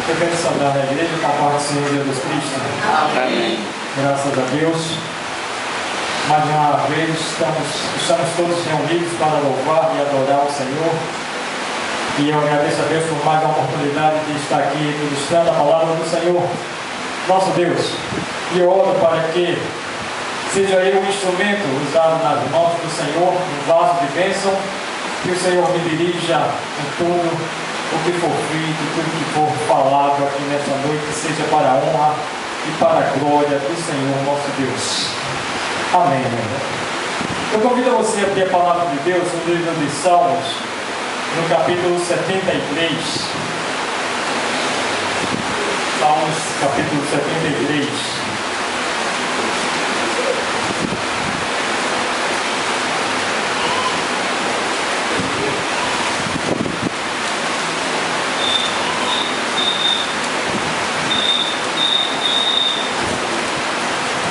Eu quero saudar a igreja com a paz do Senhor Jesus Cristo. Amém. Graças a Deus. Mais uma vez estamos todos reunidos para louvar e adorar o Senhor. E eu agradeço a Deus por mais uma oportunidade de estar aqui ministrando a palavra do Senhor, nosso Deus. E eu oro para que seja eu um instrumento usado nas mãos do Senhor, um vaso de bênção, que o Senhor me dirija em tudo o que for feito, tudo que for falado aqui nessa noite, seja para a honra e para a glória do Senhor nosso Deus. Amém. Eu convido a você a abrir a palavra de Deus no livro de Salmos, no capítulo 73. Salmos, capítulo 73.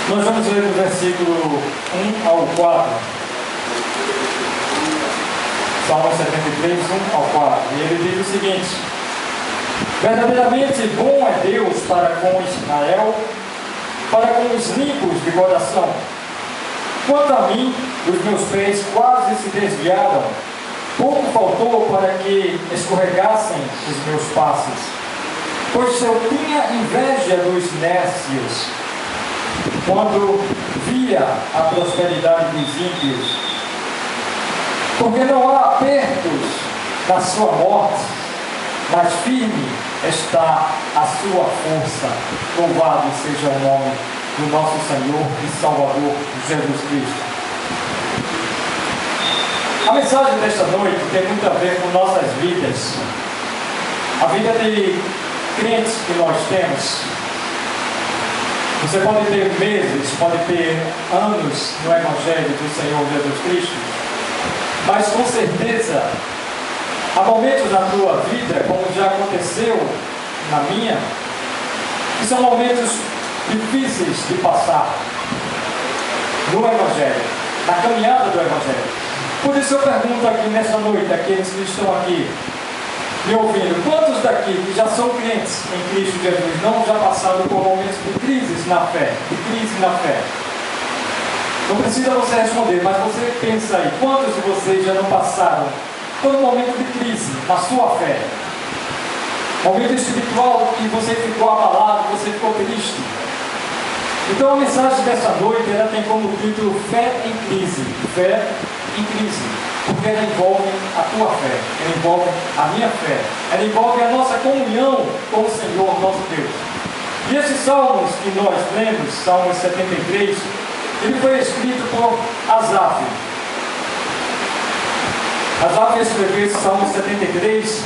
Nós vamos ler do versículo 1 ao 4. Salmo 73, 1 ao 4. E ele diz o seguinte: verdadeiramente bom é Deus para com Israel, para com os limpos de coração. Quanto a mim, os meus pés quase se desviaram, pouco faltou para que escorregassem os meus passos. Pois eu tinha inveja dos nécios, quando via a prosperidade dos ímpios, porque não há apertos na sua morte, mas firme está a sua força. Louvado seja o nome do nosso Senhor e Salvador Jesus Cristo. A mensagem desta noite tem muito a ver com nossas vidas, a vida de crentes que nós temos. Você pode ter meses, pode ter anos no Evangelho do Senhor Jesus Cristo, mas com certeza há momentos na tua vida, como já aconteceu na minha, que são momentos difíceis de passar no Evangelho, na caminhada do Evangelho. Por isso eu pergunto aqui nessa noite, aqueles que estão aqui me ouvindo, quantos daqui que já são crentes em Cristo Jesus não já passaram por momentos de crises na fé, de crise na fé? Não precisa você responder, mas você pensa aí, quantos de vocês já não passaram por um momento de crise na sua fé? Momento espiritual que você ficou abalado, você ficou triste. Então a mensagem dessa noite, ela tem como título Fé em Crise. Fé em crise. Porque ela envolve a tua fé, ela envolve a minha fé, ela envolve a nossa comunhão com o Senhor nosso Deus. E esses salmos que nós lemos, Salmos 73, ele foi escrito por Asaf. Asaf escreveu esse Salmo 73,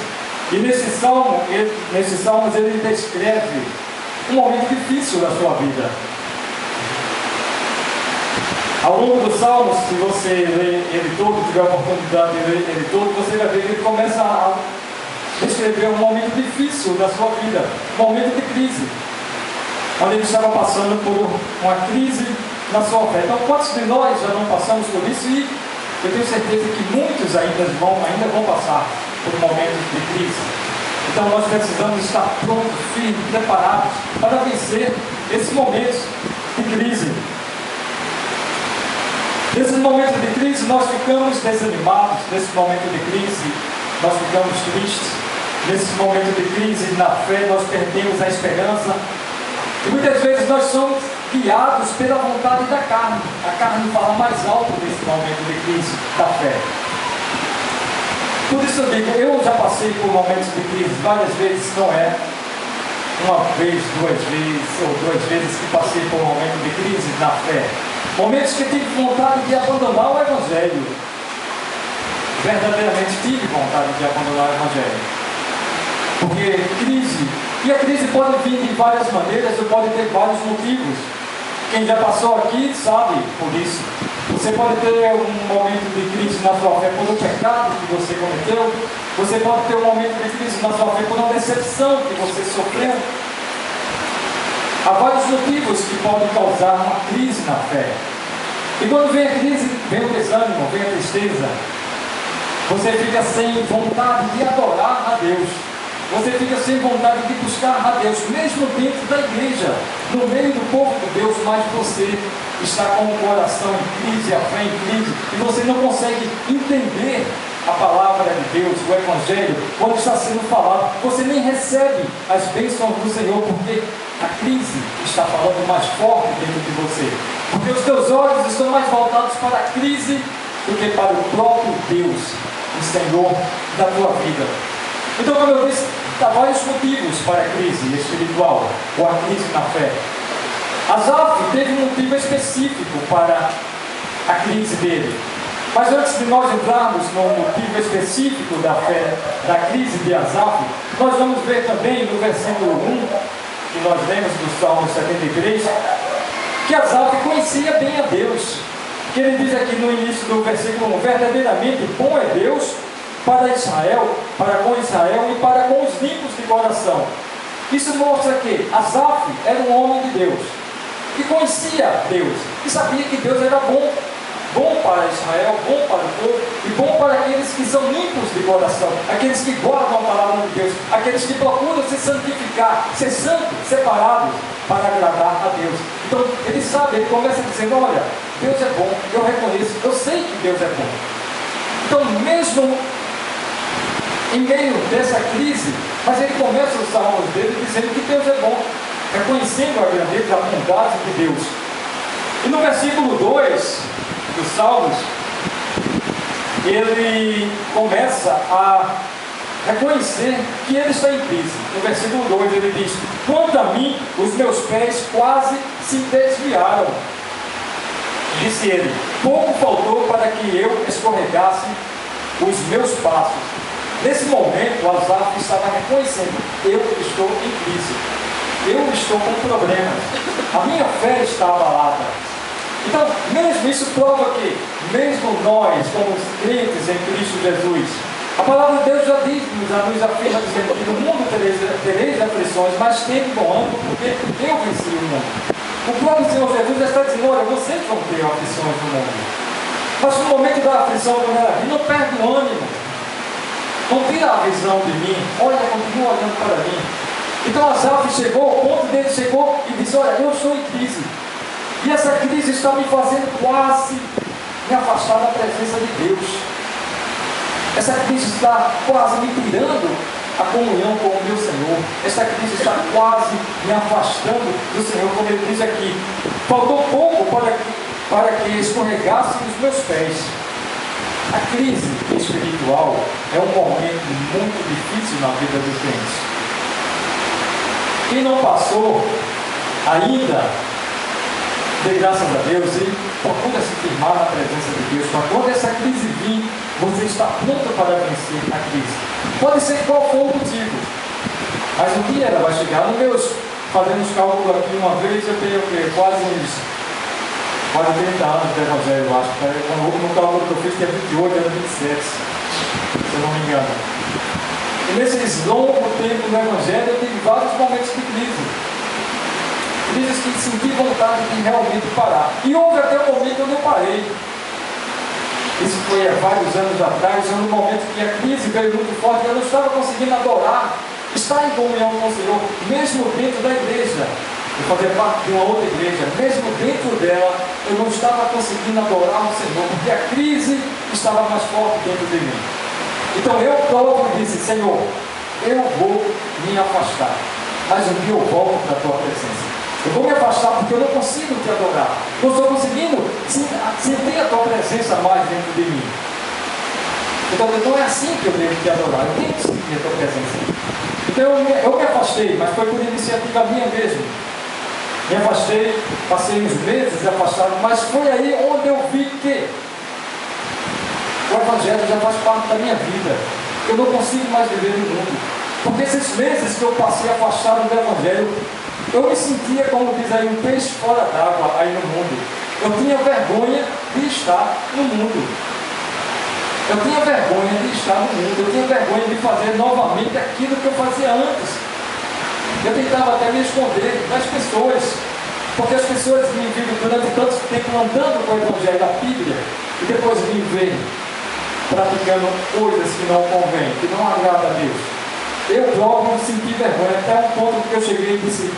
e nesses salmos ele descreve um momento difícil da sua vida. Ao longo dos Salmos, se você ler ele todo, tiver a oportunidade de ler ele todo, você vai ver que ele começa a descrever um momento difícil da sua vida, um momento de crise, onde ele estava passando por uma crise na sua fé. Então, quantos de nós já não passamos por isso? E eu tenho certeza que muitos ainda vão passar por um momento de crise. Então, nós precisamos estar prontos, firmes, preparados para vencer esses momentos de crise. Nesses momentos de crise, nós ficamos desanimados. Nesse momento de crise, nós ficamos tristes. Nesses momentos de crise, na fé, nós perdemos a esperança. E muitas vezes nós somos guiados pela vontade da carne. A carne fala mais alto nesse momento de crise da fé. Por isso eu digo, eu já passei por momentos de crise várias vezes, não é uma vez, duas vezes, ou duas vezes que passei por um momento de crise na fé. Momentos que tive vontade de abandonar o Evangelho. Verdadeiramente tive vontade de abandonar o Evangelho. Porque crise, e a crise pode vir de várias maneiras, ou pode ter vários motivos. Quem já passou aqui sabe por isso. Você pode ter um momento de crise na sua fé por um pecado que você cometeu. Você pode ter um momento de crise na sua fé por uma decepção que você sofreu. Há vários motivos que podem causar uma crise na fé. E quando vem a crise, vem o desânimo, vem a tristeza. Você fica sem vontade de adorar a Deus. você fica sem vontade de buscar a Deus, mesmo dentro da igreja, no meio do povo de Deus, mas você está com o coração em crise, a fé em crise, e você não consegue entender a palavra de Deus, o Evangelho, quando está sendo falado. Você nem recebe as bênçãos do Senhor, porque a crise está falando mais forte dentro de você, porque os teus olhos estão mais voltados para a crise do que para o próprio Deus, o Senhor da tua vida. Então, como eu disse, há vários motivos para a crise espiritual, ou a crise na fé. Asaf teve um motivo específico para a crise dele. Mas antes de nós entrarmos no motivo específico da fé, da crise de Asaf, nós vamos ver também no versículo 1, que nós lemos do Salmo 73, que Asaf conhecia bem a Deus. Que ele diz aqui no início do versículo 1, verdadeiramente bom é Deus para Israel, para com Israel e para com os limpos de coração. Isso mostra que Asaf era um homem de Deus, que conhecia Deus, e sabia que Deus era bom. Bom para Israel, bom para o povo, e bom para aqueles que são limpos de coração, aqueles que guardam a palavra de Deus, aqueles que procuram se santificar, ser santos, separados, para agradar a Deus. Então ele sabe, ele começa dizendo, olha, Deus é bom, eu reconheço, eu sei que Deus é bom. Então mesmo em meio dessa crise, mas ele começa os salmos dele dizendo que Deus é bom, reconhecendo a grandeza, a bondade de Deus. E no versículo 2 dos Salmos, ele começa a reconhecer que ele está em crise. No versículo 2 ele diz, quanto a mim, os meus pés quase se desviaram. Disse ele, pouco faltou para que eu escorregasse os meus passos. Nesse momento, Asaf estava reconhecendo, eu estou em crise, eu estou com problemas, a minha fé está abalada. Então, mesmo isso prova que, mesmo nós, como crentes em Cristo Jesus, a palavra de Deus já nos afirma dizendo que no mundo tereis aflições, mas tende bom ânimo, porque eu venci o mundo. O próprio Senhor Jesus já está dizendo, olha, vocês vão ter aflições no mundo. Mas no momento da aflição, não perde o ânimo. Não tira a visão de mim, olha, continua olhando para mim. Então Asaf chegou, o ponto dele chegou e disse, olha, eu estou em crise. E essa crise está me fazendo quase me afastar da presença de Deus. Essa crise está quase me tirando a comunhão com o meu Senhor. Essa crise está quase me afastando do Senhor, como ele diz aqui. Faltou pouco para que escorregassem os meus pés. A crise espiritual é um momento muito difícil na vida dos crentes. Quem não passou ainda, dê graças a Deus e procura se firmar na presença de Deus, para quando essa crise vir, você está pronto para vencer a crise. Pode ser qual for o motivo, mas um dia ela vai chegar. Fazendo os cálculos aqui uma vez, eu tenho quase 30 anos de evangelho, eu acho. No cálculo que eu fiz, tinha 28, era 27, se eu não me engano. E nesses longos tempos do evangelho, eu tive vários momentos de crise. Crises que senti vontade de realmente parar. E houve até um momento onde eu parei. Isso foi há vários anos atrás, no momento que a crise veio muito forte, eu não estava conseguindo adorar, estar em comunhão com o Senhor, mesmo dentro da igreja. Eu fazia parte de uma outra igreja, mesmo dentro dela, eu não estava conseguindo adorar o Senhor, porque a crise estava mais forte dentro de mim. Então eu próprio disse, Senhor, eu vou me afastar, mas um dia eu volto para a tua presença. Eu vou me afastar porque eu não consigo te adorar. Não estou conseguindo sentir a tua presença mais dentro de mim. Então não é assim que eu devo te adorar. Eu tenho que sentir a tua presença. Então eu me afastei, mas foi por iniciativa minha mesmo. Me afastei, passei uns meses afastado, mas foi aí onde eu vi que o Evangelho já faz parte da minha vida. Eu não consigo mais viver no mundo. Porque esses meses que eu passei afastado do Evangelho, eu me sentia, como diz aí, um peixe fora d'água aí no mundo. Eu tinha vergonha de estar no mundo. Eu tinha vergonha de estar no mundo. Eu tinha vergonha de fazer novamente aquilo que eu fazia antes. Eu tentava até me esconder das pessoas, porque as pessoas me viram durante tanto tempo andando com o Evangelho da Bíblia e depois me veem praticando coisas que não convêm, que não agradam a Deus. eu próprio senti vergonha, até um ponto que eu cheguei e disse: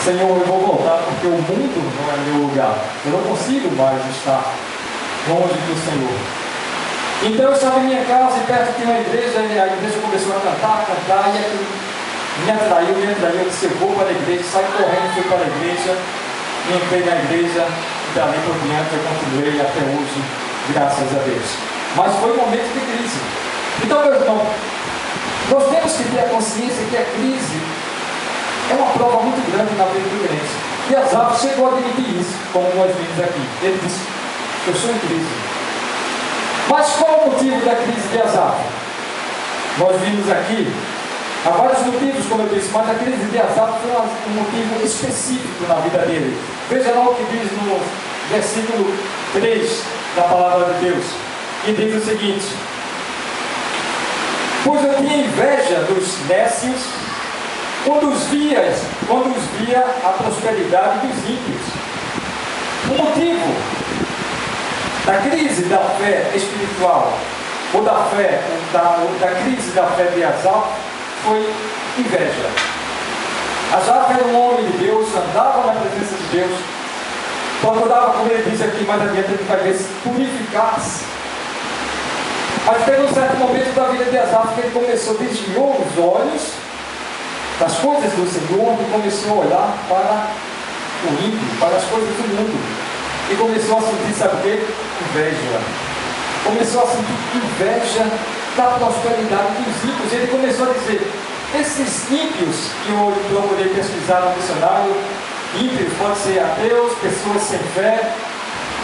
Senhor, eu vou voltar, porque o mundo não é meu lugar, eu não consigo mais estar longe do Senhor. Então eu estava em minha casa e perto tinha uma igreja, e a igreja começou a cantar, e aquilo me atraiu, eu disse: eu vou para a igreja, saí correndo, fui para a igreja, me entrei na igreja, e dali por diante eu continuei até hoje, graças a Deus. Mas foi um momento de crise. Então, meu irmão, nós temos que ter a consciência que a crise é uma prova muito grande na vida do crente. E Asaf chegou a admitir isso, como nós vimos aqui. Ele disse: eu sou em crise. Mas qual é o motivo da crise de Asaf? Nós vimos aqui, há vários motivos, como eu disse, mas a crise de Asaf foi um motivo específico na vida dele. Veja lá o que diz no versículo 3 da palavra de Deus. E diz o seguinte: pois eu tinha inveja dos nécios quando os via a prosperidade dos ímpios. O motivo da crise da fé espiritual, ou da crise da fé de Asaf, foi inveja. Asaf era um homem de Deus, andava na presença de Deus, procurava, como ele diz aqui mais adiante, ele vai ver, se purificar-se. Mas teve um certo momento da vida de Asaf que ele começou, desviou os olhos das coisas do Senhor e começou a olhar para o ímpio, para as coisas do mundo. E começou a sentir, sabe o quê? Inveja. Começou a sentir inveja da prosperidade dos ímpios. Ele começou a dizer: esses ímpios, que eu procurei pesquisar no dicionário, ímpios pode ser ateus, pessoas sem fé,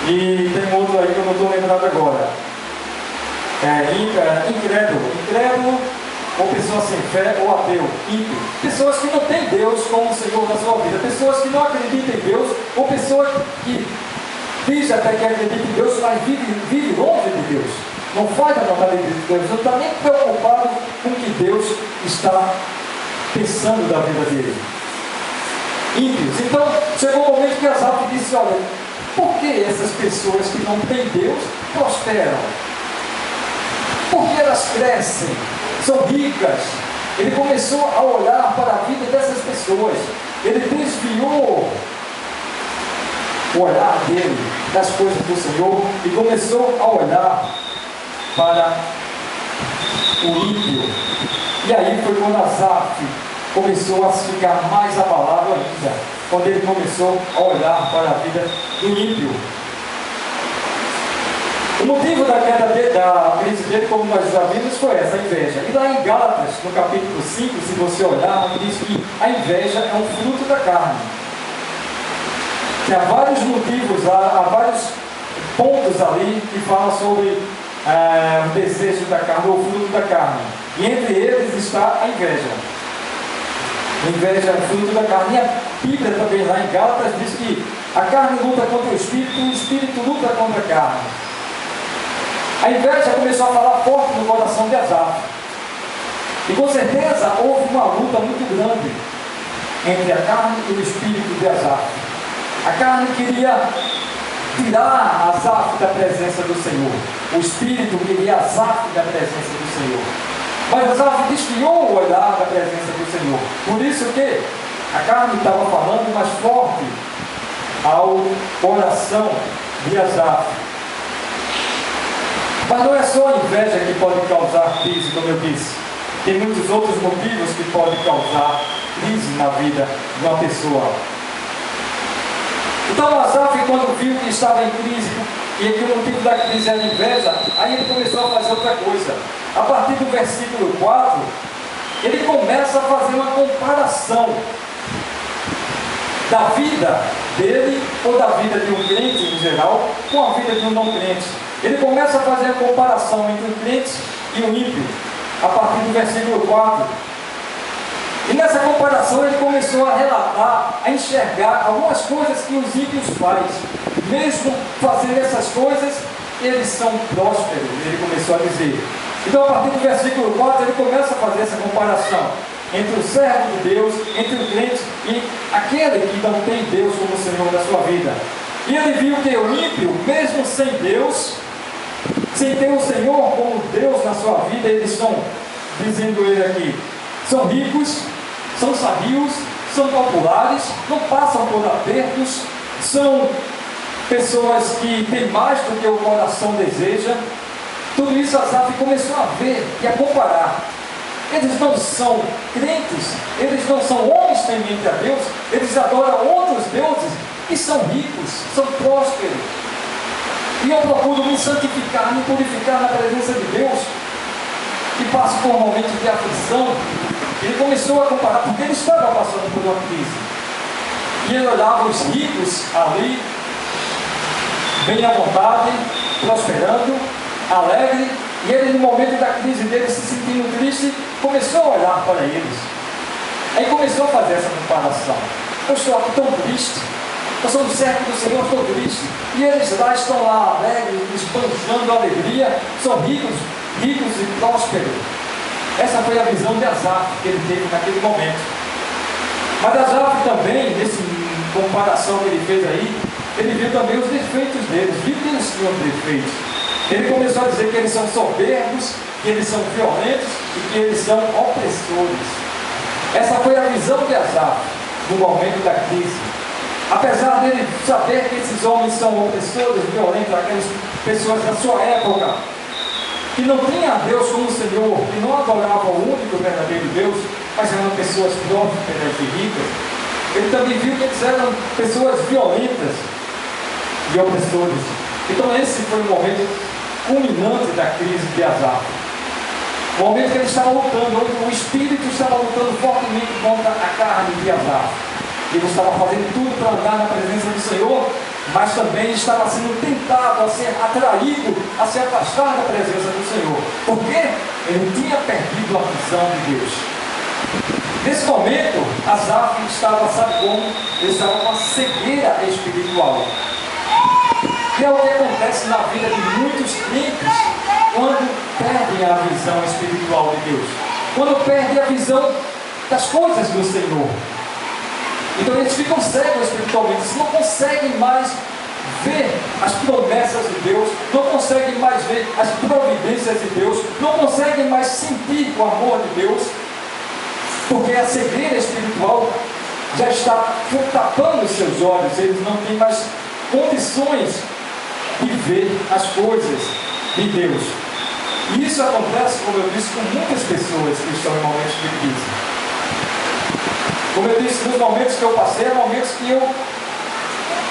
e tem outro aí que eu não estou lembrado agora. Incrédulo, ou pessoa sem fé, ou ateu, ímpio. Pessoas que não têm Deus como o Senhor da sua vida, pessoas que não acreditam em Deus, ou pessoas que diz até que acredita em Deus, mas vive longe de Deus, não faz a vontade de Deus, não está nem preocupado com o que Deus está pensando da vida dele. Ímpios. Então chegou o momento que Asaf disse: olha, por que essas pessoas que não têm Deus prosperam? Por que elas crescem? São ricas? Ele começou a olhar para a vida dessas pessoas. Ele desviou o olhar dele das coisas do Senhor e começou a olhar para o ímpio. E aí foi quando Asaf começou a ficar mais abalado ainda, quando ele começou a olhar para a vida do ímpio. O motivo da queda da crise dele, como nós já vimos, foi essa, a inveja. E lá em Gálatas, no capítulo 5, se você olhar, diz que a inveja é um fruto da carne. Há vários motivos, há vários pontos ali que falam sobre o desejo da carne, ou o fruto da carne. E entre eles está a inveja. A inveja é o fruto da carne. E a Bíblia também, lá em Gálatas, diz que a carne luta contra o espírito luta contra a carne. A inveja começou a falar forte no coração de Asaf. E com certeza houve uma luta muito grande entre a carne e o espírito de Asaf. A carne queria tirar Asaf da presença do Senhor. O espírito queria Asaf da presença do Senhor. Mas Asaf desviou o olhar da presença do Senhor. Por isso que a carne estava falando mais forte ao coração de Asaf. Mas não é só a inveja que pode causar crise, como eu disse. Tem muitos outros motivos que podem causar crise na vida de uma pessoa. Então Asaf, quando viu que estava em crise e que o motivo da crise era a inveja, aí ele começou a fazer outra coisa. A partir do versículo 4, ele começa a fazer uma comparação da vida dele, ou da vida de um crente em geral, com a vida de um não crente. Ele começa a fazer a comparação entre o crente e o ímpio, a partir do versículo 4. E nessa comparação ele começou a relatar, a enxergar algumas coisas que os ímpios fazem. Mesmo fazendo essas coisas, eles são prósperos, ele começou a dizer. Então a partir do versículo 4 ele começa a fazer essa comparação entre o servo de Deus, entre o crente e aquele que não tem Deus como Senhor da sua vida. E ele viu que o ímpio, mesmo sem Deus, sem ter o Senhor como Deus na sua vida, eles são dizendo ele aqui, são ricos, são sabios, são populares, não passam por apertos, são pessoas que têm mais do que o coração deseja. Tudo isso Asaf começou a ver e a comparar. Eles não são crentes, eles não são homens tementes a Deus, eles adoram outros deuses e são ricos, são prósperos. E eu procuro me santificar, me purificar na presença de Deus, e passo por momentos de aflição. Ele começou a comparar, porque ele estava passando por uma crise. E ele olhava os ricos ali, bem à vontade, prosperando, alegre, e ele, no momento da crise dele, se sentindo triste, começou a olhar para eles. Aí começou a fazer essa comparação. Eu estou aqui tão triste, eu sou do servo do Senhor, estou triste, e eles lá estão lá alegres, esbanjando alegria, são ricos e prósperos. Essa foi a visão de Asaf que ele teve naquele momento. Mas Asaf também, nessa comparação que ele fez aí, ele viu também os defeitos deles, viu que eles tinham defeitos. Ele começou a dizer que eles são soberbos, que eles são violentos e que eles são opressores. Essa foi a visão de Asaf no momento da crise. Apesar dele saber que esses homens são opressores, violentos, aquelas pessoas da sua época, que não tinham a Deus como Senhor, que não adoravam o único verdadeiro Deus, mas eram pessoas prósperas e ricas, ele também viu que eles eram pessoas violentas e opressores. Então esse foi o momento culminante da crise de Asaf. O momento que ele estava lutando, onde o Espírito estava lutando fortemente contra a carne de Asaf. Ele estava fazendo tudo para andar na presença do Senhor, mas também estava sendo tentado a ser atraído, a se afastar da presença do Senhor. Porque ele tinha perdido a visão de Deus. Nesse momento, Asaf estava, sabe como? Ele estava com uma cegueira espiritual. Que é o que acontece na vida de muitos crentes quando perdem a visão espiritual de Deus. Quando perdem a visão das coisas do Senhor. Então eles ficam cegos espiritualmente, eles não conseguem mais ver as promessas de Deus, não conseguem mais ver as providências de Deus, não conseguem mais sentir o amor de Deus, porque a cegueira espiritual já está tapando os seus olhos, eles não têm mais condições de ver as coisas de Deus. E isso acontece, como eu disse, com muitas pessoas que estão em momentos de crise. Como eu disse, nos momentos que eu passei, momentos que eu,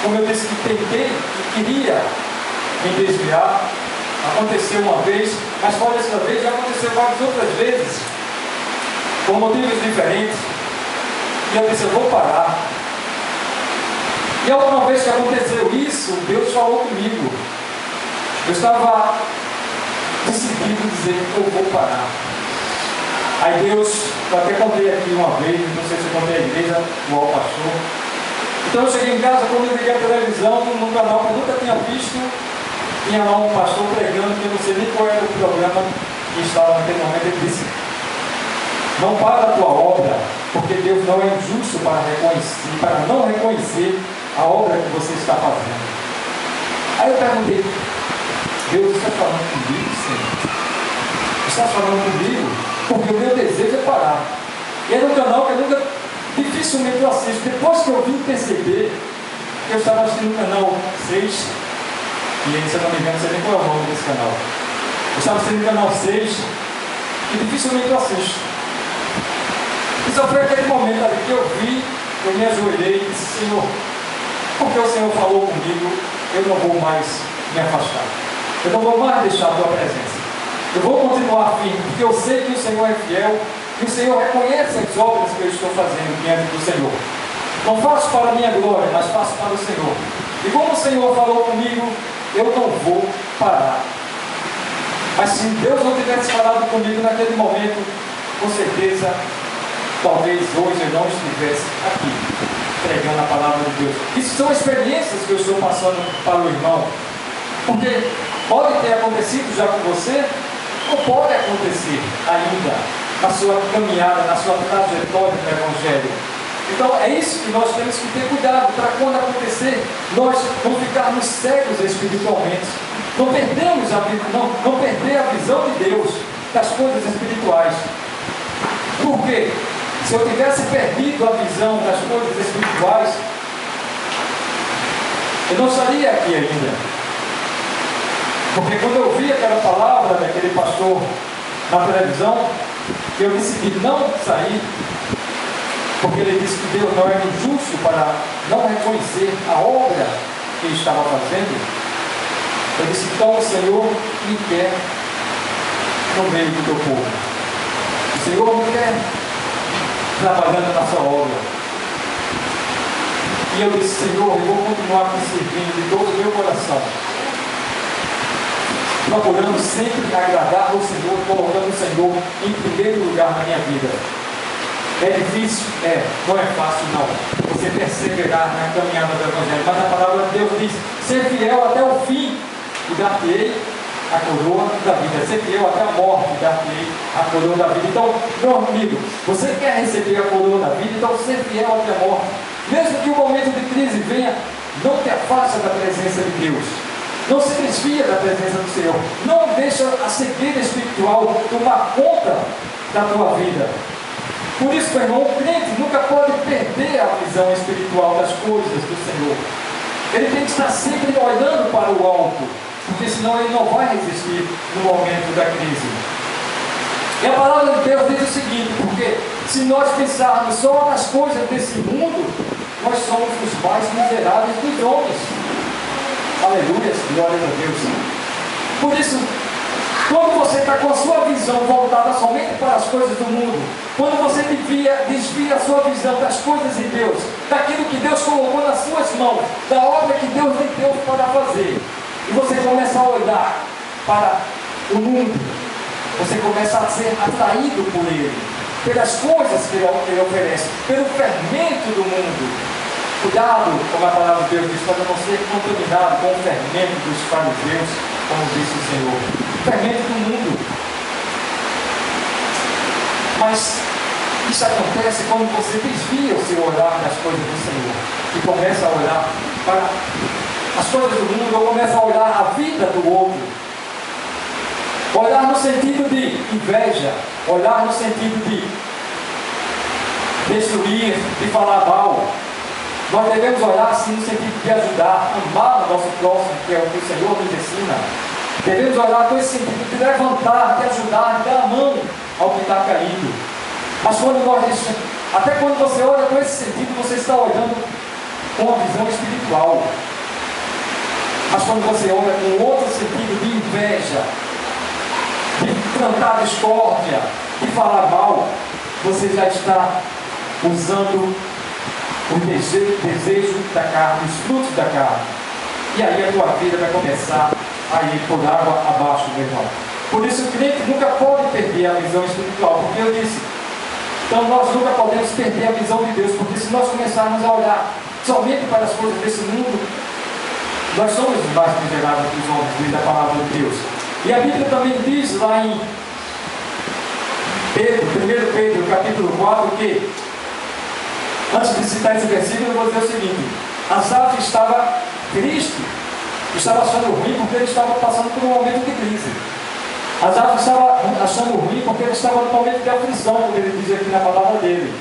como eu disse, que tentei, que queria me desviar. Aconteceu uma vez, mas fora dessa vez, já aconteceu várias outras vezes, por motivos diferentes. E eu disse, eu vou parar. E a última vez que aconteceu isso, Deus falou comigo. Eu estava decidido a dizer que eu vou parar. Aí Deus, eu até contei aqui uma vez, não sei se eu contei a igreja, o ao pastor. Então eu cheguei em casa, quando eu liguei a televisão, num canal que eu nunca tinha visto, tinha lá um pastor pregando, que eu não sei nem qual era o programa que estava naquele momento. Ele disse, não para a tua obra, porque Deus não é injusto para não reconhecer a obra que você está fazendo. Aí eu perguntei, Deus está falando comigo, Senhor? Está falando comigo? Porque o meu desejo é parar. E era um canal que eu nunca, dificilmente eu assisto. Depois que eu vim perceber, eu estava assistindo o canal 6, e aí, se eu não me engano, não sei nem qual é o nome desse canal. Eu estava assistindo o canal 6, e dificilmente eu assisto. E só foi aquele momento ali que eu vi, eu me ajoelhei e disse, Senhor, porque o Senhor falou comigo, eu não vou mais me afastar. Eu não vou mais deixar a tua presença. Eu vou continuar firme, porque eu sei que o Senhor é fiel, e o Senhor reconhece as obras que eu estou fazendo diante do Senhor. Não faço para a minha glória, mas faço para o Senhor. E como o Senhor falou comigo, eu não vou parar. Mas se Deus não tivesse falado comigo naquele momento, com certeza, talvez hoje eu não estivesse aqui, pregando a palavra de Deus. Isso são experiências que eu estou passando para o irmão. Porque pode ter acontecido já com você, ou pode acontecer ainda na sua caminhada, na sua trajetória no Evangelho. Então é isso que nós temos que ter cuidado, para quando acontecer, nós não ficarmos cegos espiritualmente, não perder a visão de Deus, das coisas espirituais. Por quê? Se eu tivesse perdido a visão das coisas espirituais, eu não estaria aqui ainda. Porque quando eu vi aquela palavra daquele pastor na televisão, eu decidi não sair, porque ele disse que Deus não é injusto para não reconhecer a obra que ele estava fazendo. Eu disse, então o Senhor me quer no meio do teu povo. O Senhor me quer trabalhando na sua obra. E eu disse, Senhor, eu vou continuar te servindo de todo o meu coração, procurando sempre agradar ao Senhor, colocando o Senhor em primeiro lugar na minha vida. É difícil? É. Não é fácil, não. Você perseverar na caminhada do Evangelho. Mas a palavra de Deus diz, ser fiel até o fim, e dar-te-ei a coroa da vida. Ser fiel até a morte, e dar-te-ei a coroa da vida. Então, meu amigo, você quer receber a coroa da vida? Então, ser fiel até a morte. Mesmo que o momento de crise venha, não te afasta da presença de Deus. Não se desvia da presença do Senhor. Não deixa a cegueira espiritual tomar conta da tua vida. Por isso, meu irmão, o crente nunca pode perder a visão espiritual das coisas do Senhor. Ele tem que estar sempre olhando para o alto, porque senão ele não vai resistir no momento da crise. E a palavra de Deus diz o seguinte, porque se nós pensarmos só nas coisas desse mundo, nós somos os mais miseráveis dos homens. Aleluia, glória a Deus. Por isso, quando você está com a sua visão voltada somente para as coisas do mundo, quando você desvia a sua visão das coisas de Deus, daquilo que Deus colocou nas suas mãos, da obra que Deus lhe deu para fazer, e você começa a olhar para o mundo, você começa a ser atraído por ele, pelas coisas que ele oferece, pelo fermento do mundo. Cuidado, como a palavra de Deus diz, para não ser contaminado com o fermento dos fariseus, como disse o Senhor. O fermento do mundo. Mas isso acontece quando você desvia o seu olhar das coisas do Senhor, e começa a olhar para as coisas do mundo, ou começa a olhar a vida do outro. Olhar no sentido de inveja, olhar no sentido de destruir, de falar mal. Nós devemos olhar assim no sentido de ajudar, amar o nosso próximo, que é o que o Senhor nos ensina. Devemos olhar com esse sentido de levantar, de ajudar, de dar a mão ao que está caído. Mas até quando você olha com esse sentido, você está olhando com uma visão espiritual. Mas quando você olha com outro sentido de inveja, de plantar discórdia, de falar mal, você já está usando o desejo da carne, os frutos da carne. E aí a tua vida vai começar a ir por água abaixo, meu irmão. Por isso o crente nunca pode perder a visão espiritual, porque eu disse, então nós nunca podemos perder a visão de Deus, porque se nós começarmos a olhar somente para as coisas desse mundo, nós somos os mais miseráveis dos homens, diz a palavra de Deus. E a Bíblia também diz lá em 1 Pedro capítulo 4, que antes de citar esse versículo, eu vou dizer o seguinte: Asaf estava triste, estava achando ruim porque ele estava passando por um momento de crise. Asaf estava achando ruim porque ele estava no momento de aflição, como ele diz aqui na palavra dele.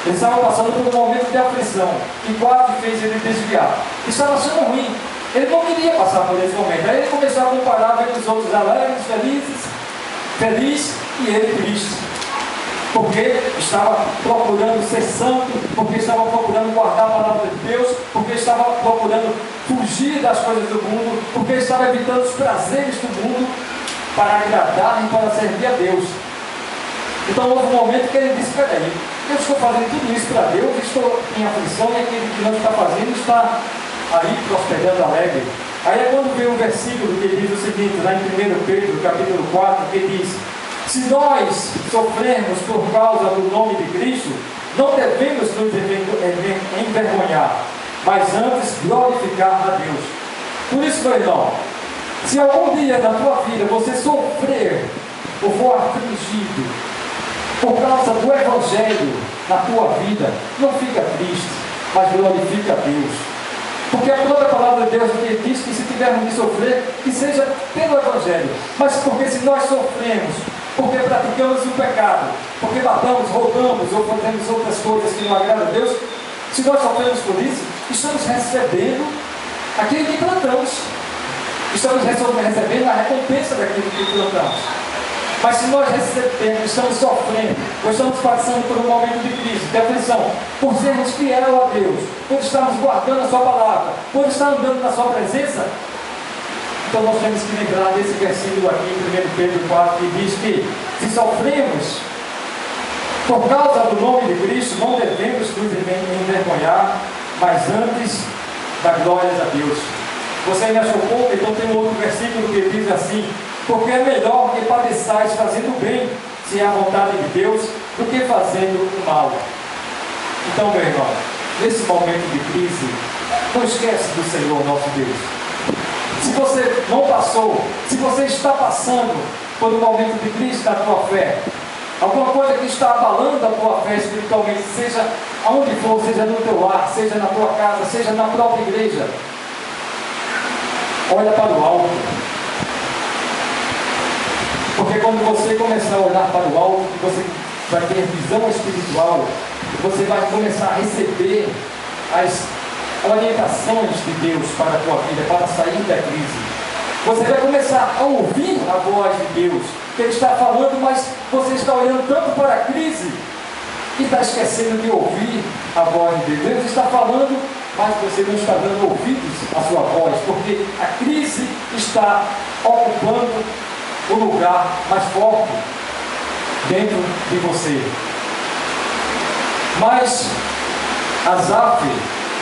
Ele estava passando por um momento de aflição, que quase fez ele desviar. Estava achando ruim. Ele não queria passar por esse momento. Aí ele começou a comparar com os outros alegres, felizes, e ele triste. Porque estava procurando ser santo, porque estava procurando guardar a palavra de Deus, porque estava procurando fugir das coisas do mundo, porque estava evitando os prazeres do mundo para agradar e para servir a Deus. Então houve um momento que ele disse: peraí, eu estou fazendo tudo isso para Deus, estou em aflição e aquele que não está fazendo está aí prosperando alegre. Aí é quando vem um versículo que diz o seguinte, lá em 1 Pedro capítulo 4, que diz: se nós sofrermos por causa do nome de Cristo, não devemos nos envergonhar, mas antes glorificar a Deus. Por isso, meu irmão, se algum dia na tua vida você sofrer ou for afligido por causa do Evangelho na tua vida, não fica triste, mas glorifica a Deus. Porque a própria palavra de Deus diz que se tivermos de sofrer, que seja pelo Evangelho. Mas porque se nós sofremos porque praticamos o pecado, porque matamos, roubamos ou fazemos outras coisas que não agradam a Deus, se nós sofremos por isso, estamos recebendo aquilo que plantamos. Estamos recebendo a recompensa daquilo que plantamos. Mas se nós recebemos, estamos sofrendo, ou estamos passando por um momento de crise, de aflição, por sermos fiéis a Deus, por estarmos guardando a sua palavra, por estar andando na sua presença, então nós temos que lembrar desse versículo aqui em 1 Pedro 4, que diz que se sofremos por causa do nome de Cristo, não devemos nos envergonhar, mas antes dar glórias a Deus. Você ainda achou pouco? Então tem um outro versículo que diz assim: porque é melhor que padeçais fazendo o bem, se é a vontade de Deus, do que fazendo o mal. Então, meu irmão, nesse momento de crise, não esquece do Senhor nosso Deus. Se você não passou, se você está passando por um momento de crise na tua fé, alguma coisa que está abalando a tua fé espiritualmente, seja aonde for, seja no teu lar, seja na tua casa, seja na própria igreja, olha para o alto. Porque quando você começar a olhar para o alto, você vai ter visão espiritual, você vai começar a receber as orientações de Deus para a tua vida, para sair da crise. Você vai começar a ouvir a voz de Deus, que Ele está falando, mas você está olhando tanto para a crise e está esquecendo de ouvir a voz de Deus. Deus está falando, mas você não está dando ouvidos à sua voz, porque a crise está ocupando o lugar mais forte dentro de você. Mas Asaf,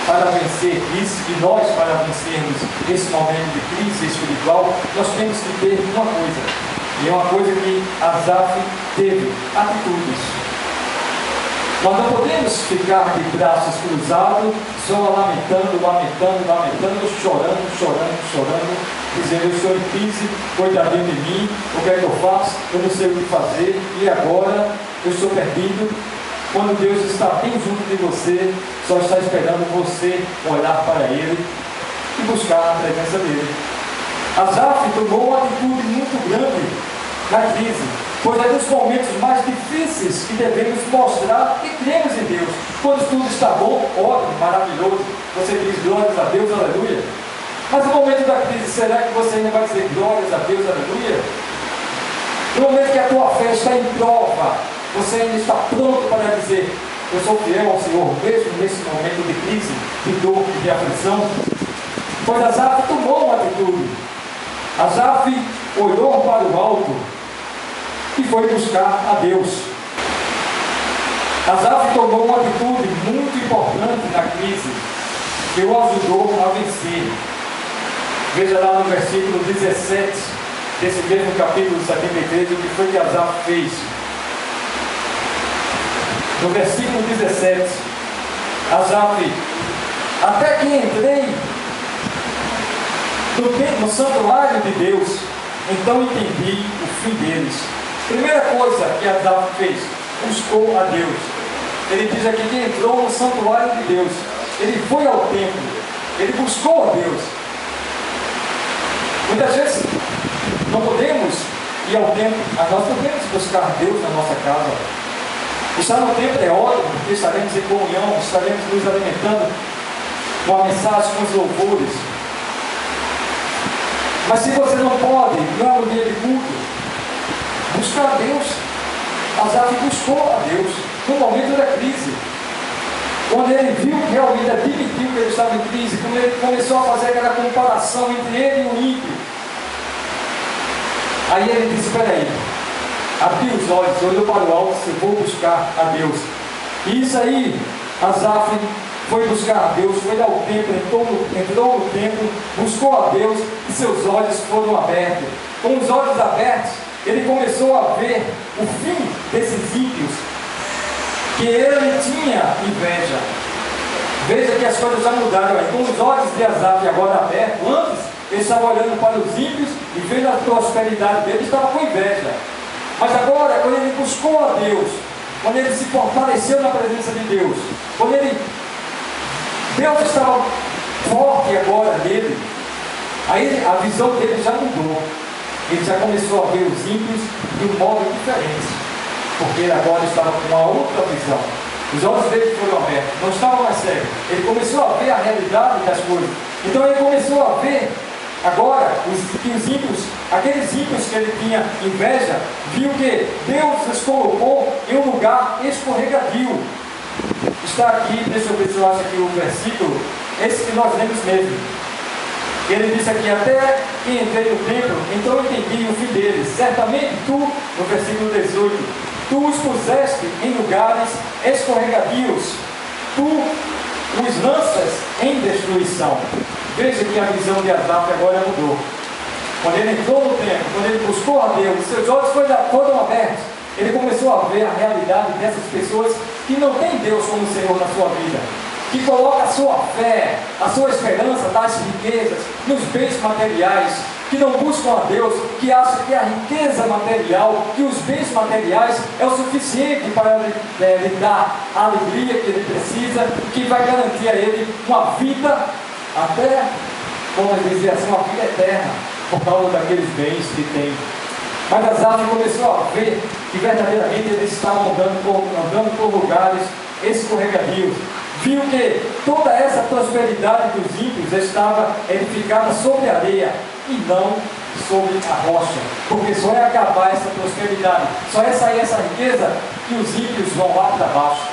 para vencer isso, e nós para vencermos esse momento de crise espiritual, nós temos que ter uma coisa, e é uma coisa que Asaf teve: atitudes. Nós não podemos ficar de braços cruzados, só lamentando, chorando, dizendo: o Senhor em crise, coitadinho de mim, o que é que eu faço? Eu não sei o que fazer, e agora eu estou perdido. Quando Deus está bem junto de você, só está esperando você olhar para Ele e buscar a presença dEle. Asaf tomou uma atitude muito grande na crise, pois é dos momentos mais difíceis que devemos mostrar que cremos em Deus. Quando tudo está bom, ótimo, maravilhoso, você diz glórias a Deus, aleluia. Mas no momento da crise, será que você ainda vai dizer glórias a Deus, aleluia? No momento que a tua fé está em prova, você ainda está pronto para dizer: eu sou fiel ao Senhor, mesmo nesse momento de crise, de dor e de aflição? Pois Asaf tomou uma atitude. Asaf olhou para o alto e foi buscar a Deus. Asaf tomou uma atitude muito importante na crise, que o ajudou a vencer. Veja lá no versículo 17 desse mesmo capítulo 73, o que foi que Asaf fez. No versículo 17, Asaf: até que entrei no santuário de Deus, então entendi o fim deles. Primeira coisa que Asaf fez: buscou a Deus. Ele diz aqui que entrou no santuário de Deus, ele foi ao templo, ele buscou a Deus. Muitas vezes não podemos ir ao templo, mas nós podemos buscar Deus na nossa casa. Estar no templo é ótimo, porque estaremos em comunhão, estaremos nos alimentando com a mensagem, com os louvores. Mas se você não pode, não é no dia de culto, buscar a Deus. Asaf buscou a Deus no momento da crise. Quando ele viu que realmente admitiu que ele estava em crise, quando ele começou a fazer aquela comparação entre ele e o ímpio, aí ele disse: espera aí, abriu os olhos, olhou para o alto, eu vou buscar a Deus. E isso aí, Asaf foi buscar a Deus, foi ao templo, entrou no templo, buscou a Deus, e seus olhos foram abertos. Com os olhos abertos, ele começou a ver o fim desses ímpios, que ele tinha inveja. Veja que as coisas já mudaram aí. Com os olhos de Asaf agora abertos, antes ele estava olhando para os ímpios e vendo a prosperidade dele, estava com inveja. Mas agora, quando ele buscou a Deus, quando ele se fortaleceu na presença de Deus, quando Deus estava forte agora nele, aí a visão dele já mudou. ele já começou a ver os ímpios de um modo diferente, porque ele agora estava com uma outra visão. Os olhos dele foram abertos, não estavam mais cegos. Ele começou a ver a realidade das coisas. Então ele começou a ver agora que os ímpios, aqueles ímpios que ele tinha inveja, viu que Deus os colocou em um lugar escorregadio. Está aqui, deixa eu ver se eu acho aqui o versículo, esse que nós lemos mesmo. Ele disse aqui: até que entrei no templo, então eu entendi o fim deles. Certamente tu, no versículo 18, tu os puseste em lugares escorregadios, tu os lanças em destruição. Veja que a visão de Asaf agora mudou. Quando ele entrou no templo, quando ele buscou a Deus, seus olhos foram abertos. Ele começou a ver a realidade dessas pessoas que não têm Deus como Senhor na sua vida, que coloca a sua fé, a sua esperança das riquezas, nos bens materiais, que não buscam a Deus, que acham que a riqueza material, que os bens materiais é o suficiente para lhe dar a alegria que ele precisa, que vai garantir a ele uma vida, até, vamos dizer assim, uma vida eterna, por causa daqueles bens que tem. Mas Asaf começou a ver que verdadeiramente eles estavam andando por lugares escorregadios. Viu que toda essa prosperidade dos ímpios estava edificada sobre a areia e não sobre a rocha, porque só é acabar essa prosperidade, só é sair essa riqueza que os ímpios vão lá para baixo.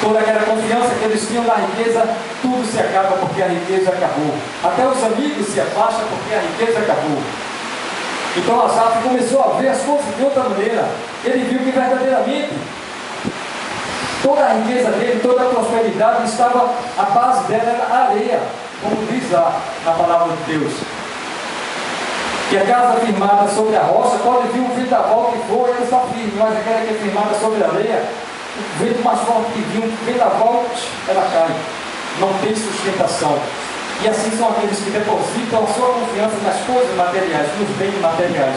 Toda aquela confiança que eles tinham na riqueza, tudo se acaba porque a riqueza acabou. Até os amigos se afastam porque a riqueza acabou. Então Asaf começou a ver as coisas de outra maneira. Ele viu que verdadeiramente toda a riqueza dele, toda a prosperidade estava, a base dela era a areia, como diz lá na palavra de Deus. Que a casa firmada sobre a rocha pode vir um vendaval que for, ele está firme, mas aquela que é firmada sobre a areia, o vento mais forte que vir, um vendaval, ela cai, não tem sustentação. E assim são aqueles que depositam a sua confiança nas coisas materiais, nos bens materiais.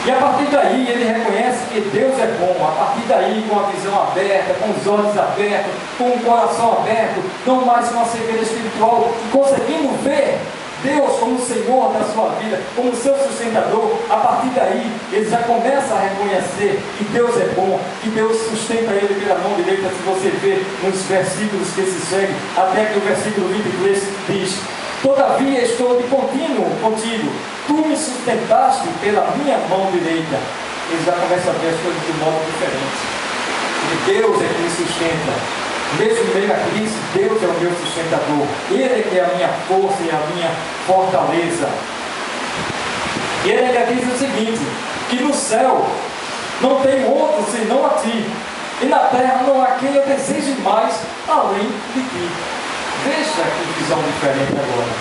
E a partir daí ele reconhece que Deus é bom. A partir daí, com a visão aberta, com os olhos abertos, com o coração aberto, não mais com a cegueira espiritual, e conseguindo ver Deus como o Senhor da sua vida, como seu sustentador, a partir daí ele já começa a reconhecer que Deus é bom, que Deus sustenta ele pela mão direita, se você vê nos versículos que se seguem, até que o versículo 23 diz: todavia estou de contínuo contigo, tu me sustentaste pela minha mão direita. Ele já começa a ver as coisas de um modo diferente. E Deus é que me sustenta. Mesmo em meio à crise, Deus é o meu sustentador. Ele é que é a minha força e a minha fortaleza. E ele ainda diz o seguinte: que no céu não tem outro senão a ti, e na terra não há quem eu deseje mais além de ti. Veja que visão diferente agora.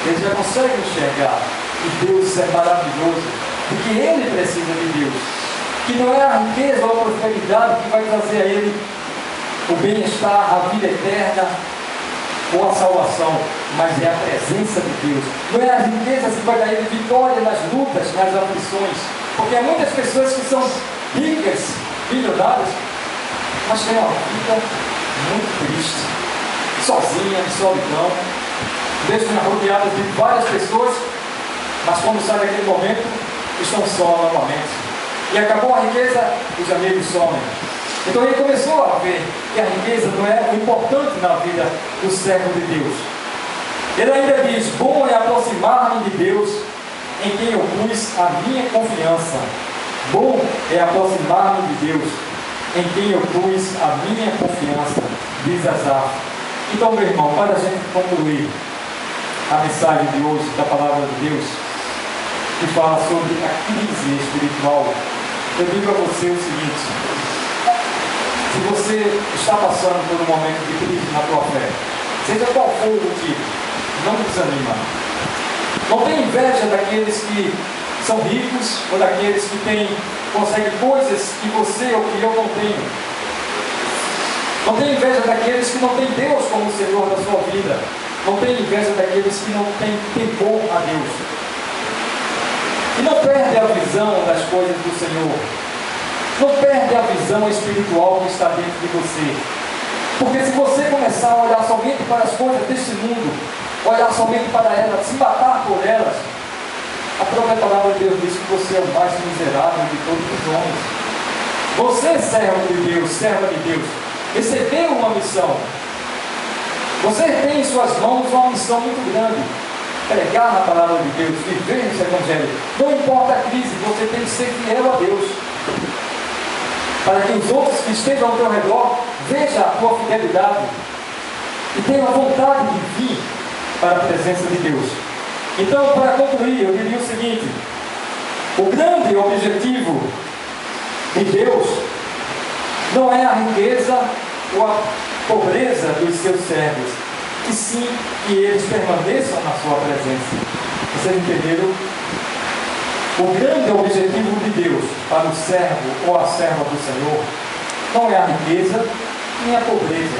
Ele já consegue enxergar que Deus é maravilhoso, e que ele precisa de Deus, que não é a riqueza ou a prosperidade que vai trazer a ele o bem-estar, a vida eterna ou a salvação, mas é a presença de Deus. Não é as riquezas que vai dar ele vitória nas lutas, nas aflições, porque há muitas pessoas que são ricas, milionárias, mas têm uma vida muito triste, sozinha, de solidão, mesmo rodeadas de várias pessoas, mas quando sai daquele momento, estão só novamente. E acabou a riqueza, os amigos somem. Então ele começou a ver que a riqueza não é o importante na vida do servo de Deus. Ele ainda diz: bom é aproximar-me de Deus, em quem eu pus a minha confiança. Bom é aproximar-me de Deus, em quem eu pus a minha confiança, diz Asaf. Então, meu irmão, para a gente concluir a mensagem de hoje da palavra de Deus, que fala sobre a crise espiritual, eu digo a você o seguinte: se você está passando por um momento de crise na tua fé, seja qual for o motivo, não desanima. Não tem inveja daqueles que são ricos ou daqueles que conseguem coisas que você ou que eu não tenho. Não tem inveja daqueles que não têm Deus como Senhor da sua vida. Não tem inveja daqueles que não têm temor a Deus. E não perde a visão das coisas do Senhor. Não perde a visão espiritual que está dentro de você. Porque se você começar a olhar somente para as coisas deste mundo, olhar somente para elas, se matar por elas, A própria palavra de Deus diz que você é o mais miserável de todos os homens. Você, servo de Deus, serva de Deus, recebeu uma missão. Você tem em suas mãos uma missão muito grande: pregar na palavra de Deus, viver esse evangelho. Não importa a crise, você tem que ser fiel a Deus, para que os outros que estejam ao teu redor vejam a tua fidelidade e tenham a vontade de vir para a presença de Deus. Então, para concluir, eu diria o seguinte: o grande objetivo de Deus não é a riqueza ou a pobreza dos seus servos, e sim que eles permaneçam na sua presença. Vocês entenderam? O grande objetivo de Deus para o servo ou a serva do Senhor não é a riqueza nem a pobreza,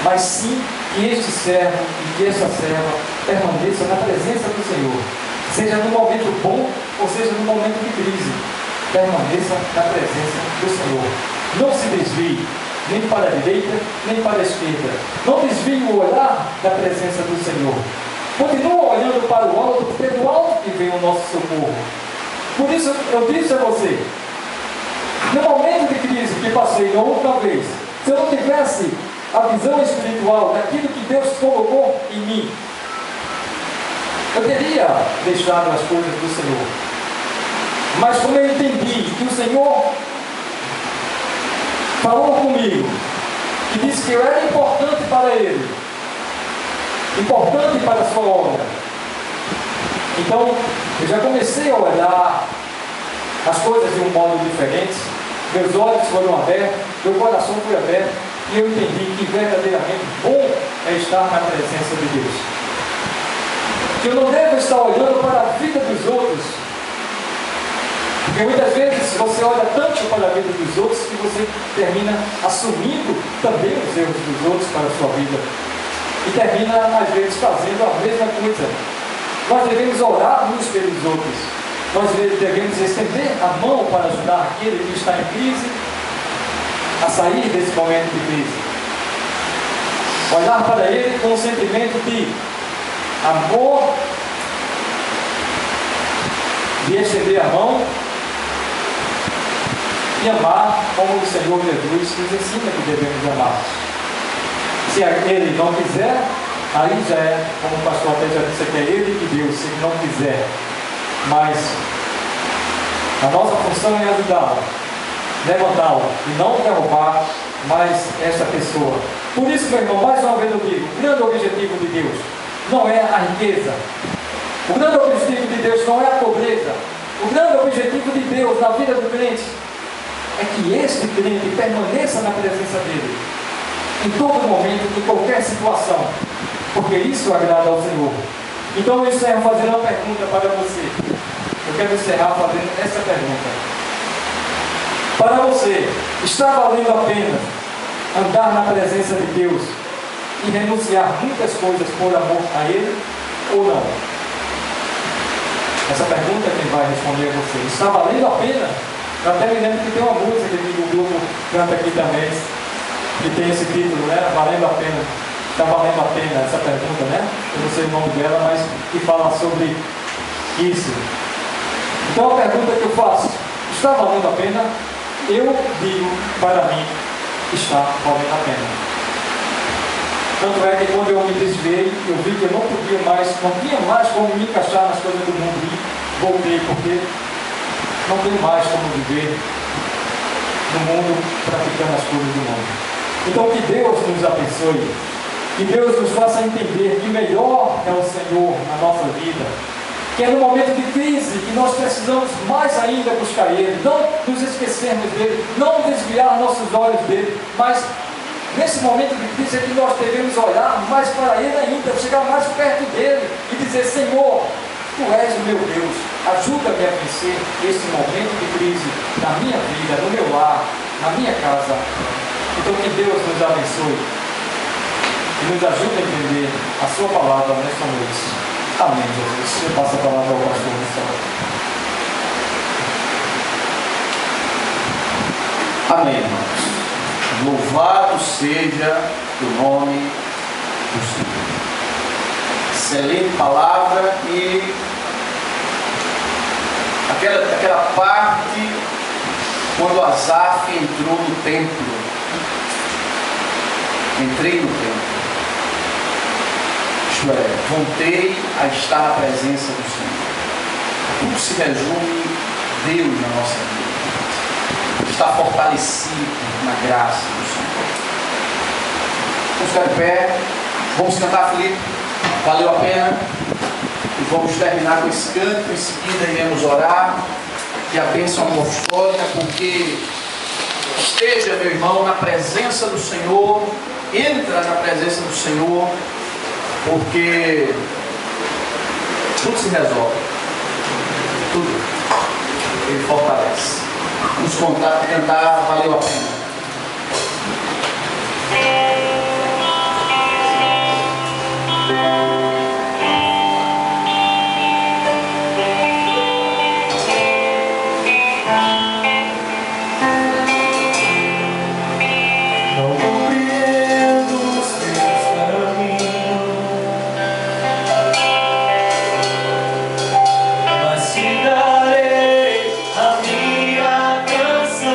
mas sim que este servo e que esta serva permaneçam na presença do Senhor, seja no momento bom ou seja no momento de crise. Permaneça na presença do Senhor. Não se desvie nem para a direita, nem para a esquerda. Não desvie o olhar da presença do Senhor. Continua olhando para o alto, porque é do alto que vem o nosso socorro. Por isso eu disse a você, no momento de crise que passei na última vez, se eu não tivesse a visão espiritual daquilo que Deus colocou em mim, eu teria deixado as coisas do Senhor. Mas como eu entendi que o Senhor falou comigo, que disse que eu era importante para Ele, importante para a sua obra, então eu já comecei a olhar as coisas de um modo diferente. Meus olhos foram abertos, meu coração foi aberto, e eu entendi que verdadeiramente bom é estar na presença de Deus. Que eu não devo estar olhando para a vida dos outros, porque muitas vezes você olha tanto para a vida dos outros que você termina assumindo também os erros dos outros para a sua vida, e termina às vezes fazendo a mesma coisa. Nós devemos orar uns pelos outros, nós devemos estender a mão para ajudar aquele que está em crise a sair desse momento de crise. Olhar para ele com um sentimento de amor, de estender a mão e amar como o Senhor Jesus nos ensina que devemos amar. Se ele não quiser, aí já é, como o pastor até já disse, que é ele que deu, se ele não quiser. Mas a nossa função é ajudá-lo, levantá-lo e não derrubar mais esta pessoa. Por isso, meu irmão, mais uma vez eu digo, o grande objetivo de Deus não é a riqueza, o grande objetivo de Deus não é a pobreza. O grande objetivo de Deus na vida do crente é que este crente permaneça na presença dele em todo momento, em qualquer situação, porque isso agrada ao Senhor. Então eu encerro fazendo uma pergunta para você. Eu quero encerrar fazendo essa pergunta: para você, está valendo a pena andar na presença de Deus e renunciar muitas coisas por amor a Ele, ou não? Essa pergunta é quem vai responder a você. Está valendo a pena? Eu até me lembro que tem uma música que o grupo canta aqui também, que tem esse título, né? Valendo a pena. Está valendo a pena essa pergunta, né? Eu não sei o nome dela, mas que fala sobre isso. Então a pergunta que eu faço: está valendo a pena? Eu digo para mim, está valendo a pena. Tanto é que quando eu me desviei, eu vi que eu não podia mais, não tinha mais como me encaixar nas coisas do mundo, e voltei, porque não tenho mais como viver no mundo praticando as coisas do mundo. Então que Deus nos abençoe, que Deus nos faça entender que melhor é o Senhor na nossa vida, que é no momento de crise que nós precisamos mais ainda buscar Ele, não nos esquecermos dEle, não desviar nossos olhos dEle, mas nesse momento de crise é que nós devemos olhar mais para Ele ainda, chegar mais perto dEle e dizer: Senhor, Tu és o meu Deus, ajuda-me a vencer esse momento de crise na minha vida, no meu lar, na minha casa. Então que Deus nos abençoe e nos ajude a entender a Sua palavra nesta noite. Amém, Jesus. Eu passo a palavra ao pastor Marcelo. Amém, irmãos. Louvado seja o nome do Senhor. Excelente palavra, e Aquela parte quando Asaf entrou no templo. Entrei no templo. Isto é, voltei a estar na presença do Senhor. Tudo se resume Deus na nossa vida. Está fortalecido na graça do Senhor. Vamos ficar de pé. Vamos cantar, Felipe. Valeu a pena. E vamos terminar com esse canto. Em seguida iremos orar. Que a bênção apostólica, porque esteja, meu irmão, na presença do Senhor. Entra na presença do Senhor, porque tudo se resolve. Tudo. Ele fortalece. Nos cantar, valeu a pena. A minha canção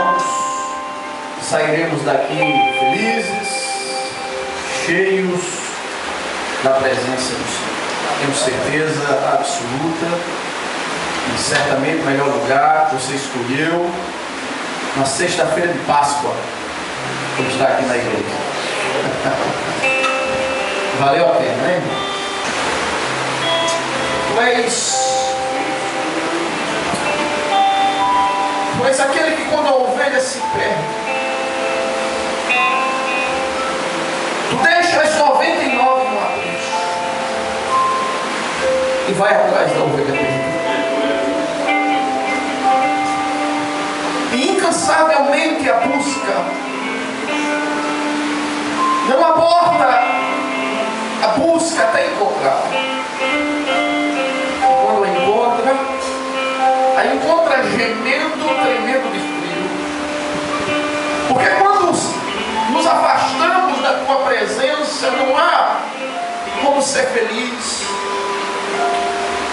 irmãos, sairemos daqui felizes, cheios da presença do Senhor. Temos certeza absoluta e certamente o melhor lugar que você escolheu na sexta-feira de Páscoa, como está aqui na igreja. Valeu a pena, né, irmão? Tu és aquele que, quando a ovelha se perde, tu deixa as 99 no aprisco e vai atrás da ovelha perdida. E incansavelmente a busca, não aborta a busca até encontrar. Quando a encontra, a encontra gemendo, tremendo de frio. Porque quando nos afastamos da tua presença, não há como ser feliz.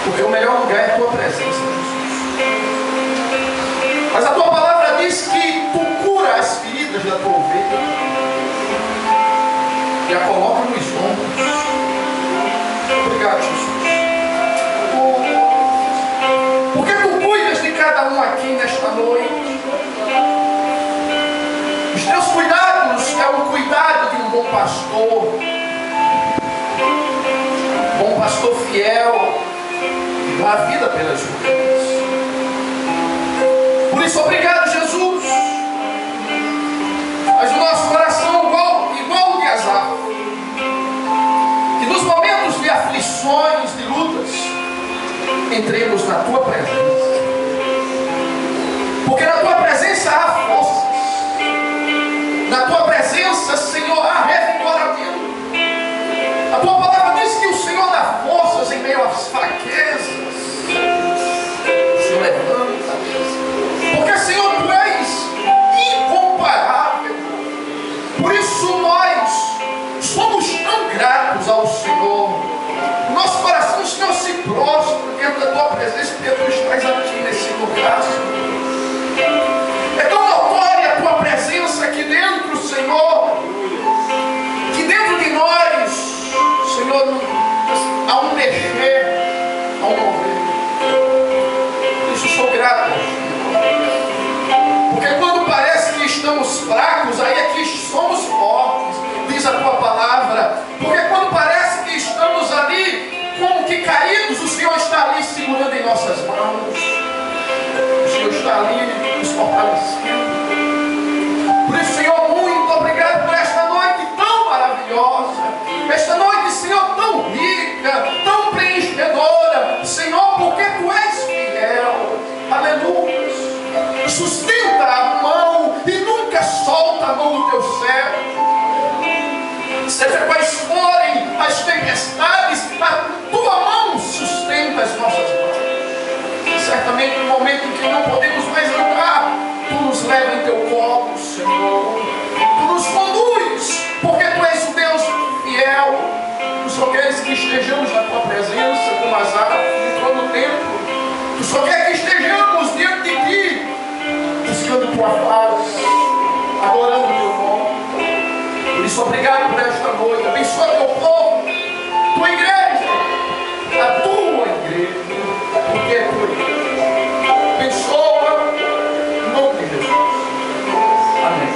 Porque o melhor lugar é a tua presença, Jesus. Mas a tua palavra diz que tu cura as feridas da tua ovelha e a coloca nos ombros. Obrigado, Jesus. Porque tu cuidas de cada um aqui nesta noite. Os teus cuidados é o cuidado de um bom pastor. Bom pastor fiel, que dá a vida pelas ovelhas. Por isso, obrigado, Jesus. Mas o nosso coração igual o de Asaf, que nos momentos de aflições, de lutas, entremos na tua presença. Porque na tua presença há forças. Na tua presença, Senhor, há revigoramento. A tua palavra diz que o Senhor dá forças em meio às fraquezas. O Senhor levanta. Porque, Senhor, tu és incomparável. Por isso nós somos tão gratos ao Senhor. Nosso coração, Senhor, se prostra dentro da tua presença, porque tu estás aqui nesse lugar, Senhor. É tão notória a tua presença aqui dentro, Senhor, que dentro de nós, Senhor, há um mexer, há um mover. Por isso sou grato, porque quando parece que estamos fracos, aí aqui somos fortes, diz a tua palavra. Porque quando parece que estamos ali como que caídos, o Senhor está ali segurando em nossas mãos. O Senhor está ali nos fortalecendo. Por isso, Senhor, muito obrigado por esta noite tão maravilhosa, esta noite, Senhor, tão rica, tão preenchedora, Senhor, porque tu és fiel. Aleluia. Sustenta a mão e nunca solta a mão do teu servo. Seja quais forem as tempestades, a tua mão sustenta as nossas mãos. Certamente no momento em que não podemos mais andar, tu nos leva em teu colo, Senhor. Tu nos conduz, porque tu és o Deus fiel. Tu só queres que estejamos na tua presença, como Asaf, entrou no templo. Tu só queres que estejamos diante de ti, buscando tua face, adorando teu nome. Por isso, obrigado por esta noite. Abençoa teu povo, tua igreja, a tua igreja, porque é tua igreja. Abençoa em nome de Jesus. Amém.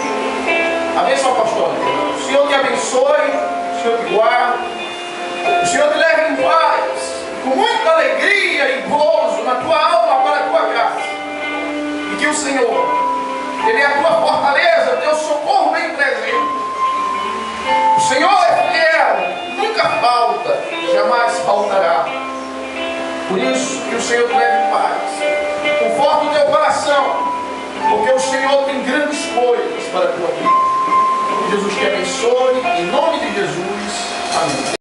Amém, São Pastor. O Senhor te abençoe, o Senhor te guarde, o Senhor te leve em paz, com muita alegria e gozo na tua alma para a tua casa. E que o Senhor, Ele é a tua fortaleza, teu socorro bem presente. O Senhor é fiel, nunca falta, jamais faltará. Por isso que o Senhor te leve em paz. Conforta o teu coração, porque o Senhor tem grandes coisas para a tua vida. Que Jesus te abençoe em nome